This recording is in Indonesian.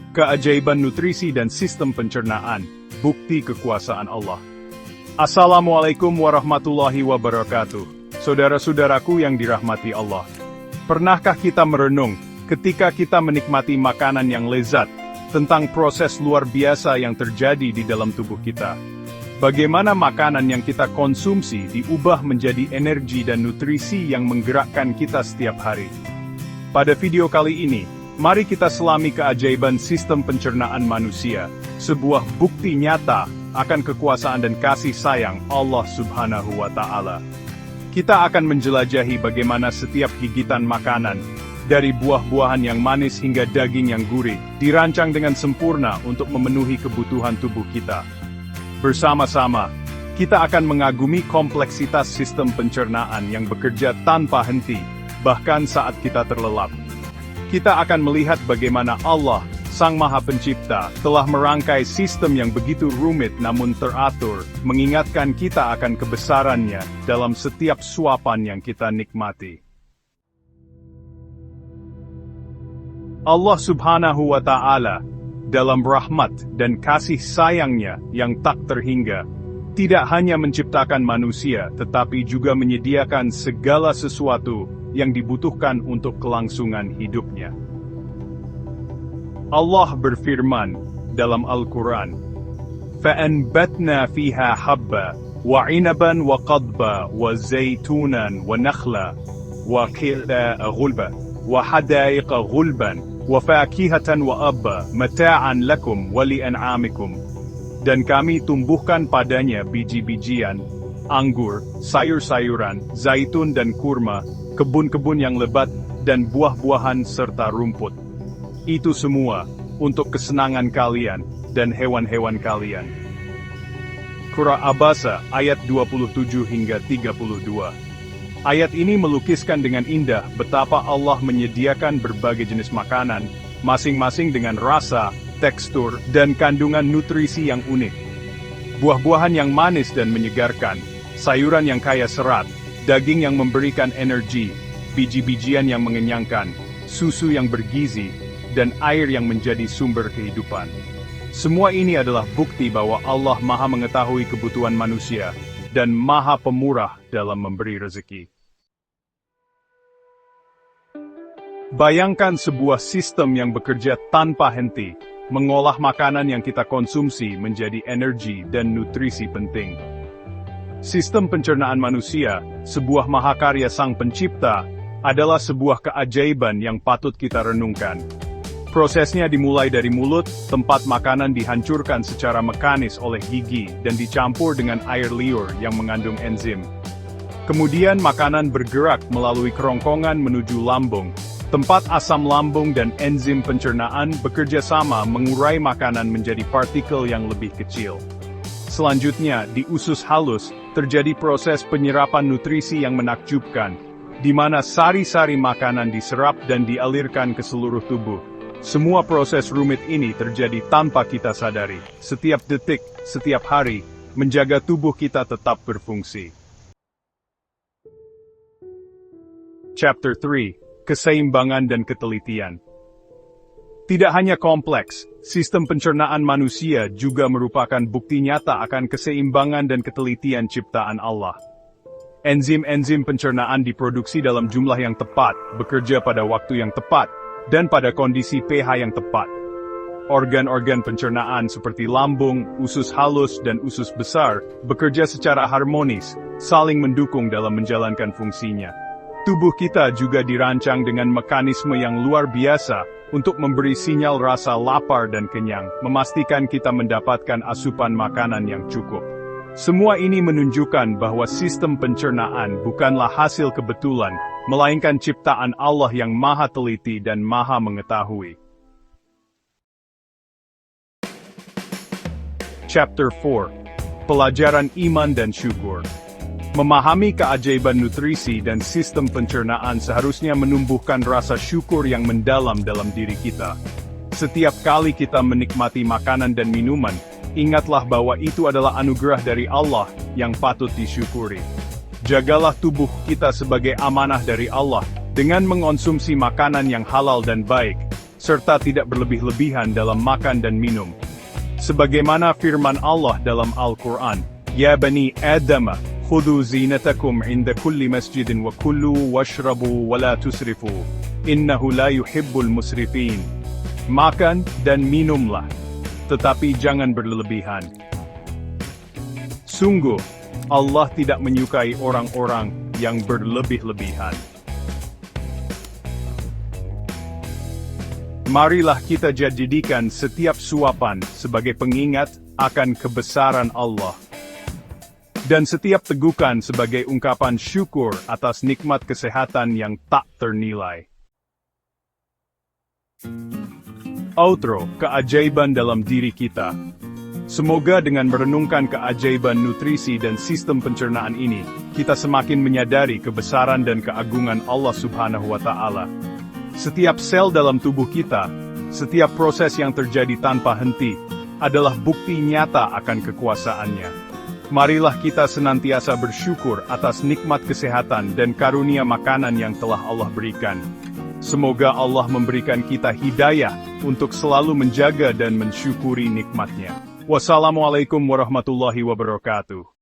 keajaiban nutrisi dan sistem pencernaan, bukti kekuasaan Allah. Assalamualaikum warahmatullahi wabarakatuh. Saudara-saudaraku yang dirahmati Allah. Pernahkah kita merenung, ketika kita menikmati makanan yang lezat, tentang proses luar biasa yang terjadi di dalam tubuh kita? Bagaimana makanan yang kita konsumsi diubah menjadi energi dan nutrisi yang menggerakkan kita setiap hari? Pada video kali ini, mari kita selami keajaiban sistem pencernaan manusia, sebuah bukti nyata akan kekuasaan dan kasih sayang Allah Subhanahu wa Ta'ala. Kita akan menjelajahi bagaimana setiap gigitan makanan, dari buah-buahan yang manis hingga daging yang gurih, dirancang dengan sempurna untuk memenuhi kebutuhan tubuh kita. Bersama-sama, kita akan mengagumi kompleksitas sistem pencernaan yang bekerja tanpa henti, bahkan saat kita terlelap. Kita akan melihat bagaimana Allah, Sang Maha Pencipta, telah merangkai sistem yang begitu rumit namun teratur, mengingatkan kita akan kebesarannya dalam setiap suapan yang kita nikmati. Allah Subhanahu wa Ta'ala, dalam rahmat dan kasih sayangnya yang tak terhingga, tidak hanya menciptakan manusia tetapi juga menyediakan segala sesuatu yang dibutuhkan untuk kelangsungan hidupnya. Allah berfirman dalam Al-Quran, فَأَنْبَتْنَا فِيهَا حَبًّا وَعِنَبًا وَقَضْبًا وَزَيْتُونًا وَنَخْلًا وَكِلَّا غُلْبًا وَحَدَائِقَ غُلْبًا وَفَاكِهَةً وَأَبًّا مَتَاعًا لَكُمْ وَلِأَنْعَامِكُمْ. Dan kami tumbuhkan padanya biji-bijian, anggur, sayur-sayuran, zaitun dan kurma, kebun-kebun yang lebat, dan buah-buahan serta rumput. Itu semua untuk kesenangan kalian dan hewan-hewan kalian. Surah Abasa ayat 27 hingga 32. Ayat ini melukiskan dengan indah betapa Allah menyediakan berbagai jenis makanan, masing-masing dengan rasa, tekstur, dan kandungan nutrisi yang unik. Buah-buahan yang manis dan menyegarkan, sayuran yang kaya serat, daging yang memberikan energi, biji-bijian yang mengenyangkan, susu yang bergizi, dan air yang menjadi sumber kehidupan. Semua ini adalah bukti bahwa Allah Maha mengetahui kebutuhan manusia, dan Maha Pemurah dalam memberi rezeki. Bayangkan sebuah sistem yang bekerja tanpa henti, mengolah makanan yang kita konsumsi menjadi energi dan nutrisi penting. Sistem pencernaan manusia, sebuah mahakarya Sang Pencipta, adalah sebuah keajaiban yang patut kita renungkan. Prosesnya dimulai dari mulut, tempat makanan dihancurkan secara mekanis oleh gigi dan dicampur dengan air liur yang mengandung enzim. Kemudian makanan bergerak melalui kerongkongan menuju lambung, tempat asam lambung dan enzim pencernaan bekerja sama mengurai makanan menjadi partikel yang lebih kecil. Selanjutnya, di usus halus, terjadi proses penyerapan nutrisi yang menakjubkan, di mana sari-sari makanan diserap dan dialirkan ke seluruh tubuh. Semua proses rumit ini terjadi tanpa kita sadari, setiap detik, setiap hari, menjaga tubuh kita tetap berfungsi. Chapter 3. Keseimbangan dan ketelitian. Tidak hanya kompleks, sistem pencernaan manusia juga merupakan bukti nyata akan keseimbangan dan ketelitian ciptaan Allah. Enzim-enzim pencernaan diproduksi dalam jumlah yang tepat, bekerja pada waktu yang tepat, dan pada kondisi pH yang tepat. Organ-organ pencernaan seperti lambung, usus halus, dan usus besar bekerja secara harmonis, saling mendukung dalam menjalankan fungsinya. Tubuh kita juga dirancang dengan mekanisme yang luar biasa untuk memberi sinyal rasa lapar dan kenyang, memastikan kita mendapatkan asupan makanan yang cukup. Semua ini menunjukkan bahwa sistem pencernaan bukanlah hasil kebetulan, melainkan ciptaan Allah yang maha teliti dan maha mengetahui. Chapter 4. Pelajaran Iman dan Syukur. Memahami keajaiban nutrisi dan sistem pencernaan seharusnya menumbuhkan rasa syukur yang mendalam dalam diri kita. Setiap kali kita menikmati makanan dan minuman, ingatlah bahwa itu adalah anugerah dari Allah yang patut disyukuri. Jagalah tubuh kita sebagai amanah dari Allah, dengan mengonsumsi makanan yang halal dan baik, serta tidak berlebih-lebihan dalam makan dan minum. Sebagaimana firman Allah dalam Al-Quran, Ya Bani Adam, khudhu zinatakum inda kulli masjidin wa kullu washrabu wa la tusrifu, innahu la yuhibbul musrifin. Makan dan minumlah, tetapi jangan berlebihan. Sungguh, Allah tidak menyukai orang-orang yang berlebih-lebihan. Marilah kita jadikan setiap suapan sebagai pengingat akan kebesaran Allah, dan setiap tegukan sebagai ungkapan syukur atas nikmat kesehatan yang tak ternilai. Outro, keajaiban dalam diri kita. Semoga dengan merenungkan keajaiban nutrisi dan sistem pencernaan ini, kita semakin menyadari kebesaran dan keagungan Allah Subhanahu wa Ta'ala. Setiap sel dalam tubuh kita, setiap proses yang terjadi tanpa henti, adalah bukti nyata akan kekuasaannya. Marilah kita senantiasa bersyukur atas nikmat kesehatan dan karunia makanan yang telah Allah berikan. Semoga Allah memberikan kita hidayah untuk selalu menjaga dan mensyukuri nikmat-Nya. Wassalamualaikum warahmatullahi wabarakatuh.